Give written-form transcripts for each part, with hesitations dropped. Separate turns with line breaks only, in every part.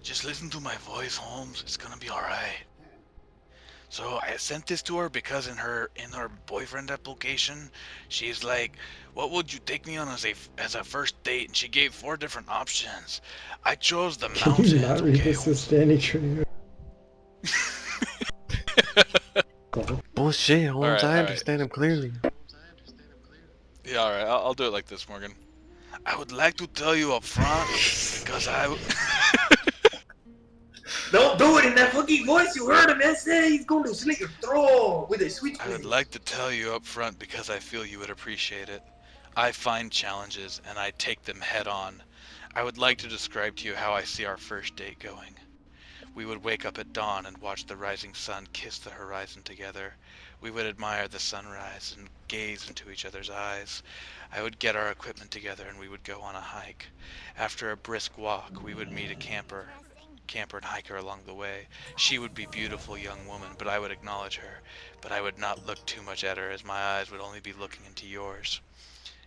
Just listen to my voice, Holmes. It's gonna be alright. So I sent this to her because in her boyfriend application, she's like, "What would you take me on as a first date?" And she gave 4 different options. I chose the
Can you
mountains.
not read
Okay,
this as
Holmes.
Danny Trejo?
Bullshit, Holmes.
Alright,
I
alright.
understand him clearly.
Yeah, alright. I'll do it like this, Morgan. I would like to tell you up front because
Don't do it in that fucking voice. You heard him, man. Say he's going to slit your throat with a
I would
switchblade.
like to tell you up front because I feel you would appreciate it. I find challenges and I take them head on. I would like to describe to you how I see our first date going. We would wake up at dawn and watch the rising sun kiss the horizon together. We would admire the sunrise and gaze into each other's eyes. I would get our equipment together and we would go on a hike. After a brisk walk, we would meet a camper and hiker along the way. She would be a beautiful young woman, but I would acknowledge her. But I would not look too much at her, as my eyes would only be looking into yours.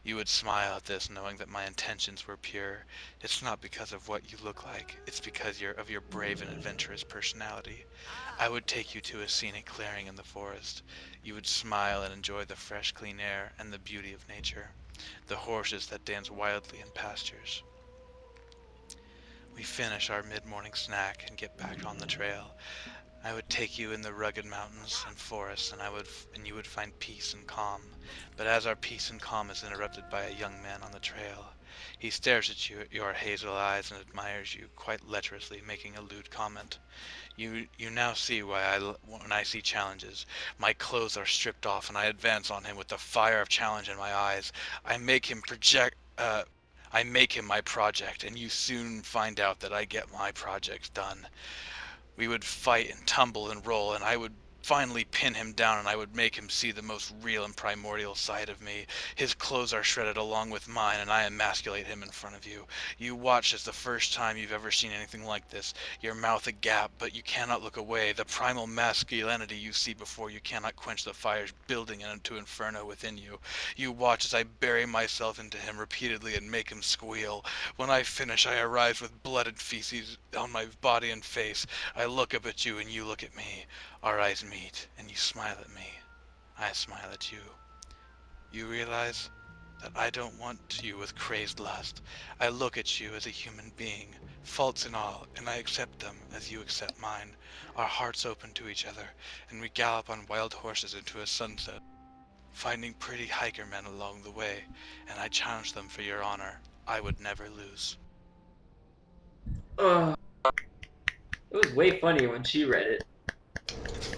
You would smile at this, knowing that my intentions were pure. It's not because of what you look like, it's because of your brave and adventurous personality. I would take you to a scenic clearing in the forest. You would smile and enjoy the fresh, clean air and the beauty of nature, the horses that dance wildly in pastures. We finish our mid-morning snack and get back on the trail. I would take you in the rugged mountains and forests, and you would find peace and calm. But as our peace and calm is interrupted by a young man on the trail, he stares at you, your hazel eyes, and admires you quite lecherously, making a lewd comment. You now see why when I see challenges, my clothes are stripped off, and I advance on him with the fire of challenge in my eyes. I make him I make him my project, and you soon find out that I get my projects done. We would fight and tumble and roll, and I would finally pin him down, and I would make him see the most real and primordial side of me. His clothes are shredded along with mine, and I emasculate him in front of you. You watch as the first time you've ever seen anything like this, your mouth agape, but you cannot look away. The primal masculinity you see before you cannot quench the fires building into inferno within you. You watch as I bury myself into him repeatedly and make him squeal. When I finish, I arise with blood and feces on my body and face. I look up at you and you look at me. Our eyes meet, and you smile at me. I smile at you. You realize that I don't want you with crazed lust. I look at you as a human being, faults and all, and I accept them as you accept mine. Our hearts open to each other, and we gallop on wild horses into a sunset, finding pretty hiker men along the way, and I challenge them for your honor. I would never lose.
It was way funnier when she read it.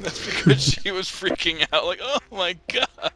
That's because she was freaking out like, oh my god.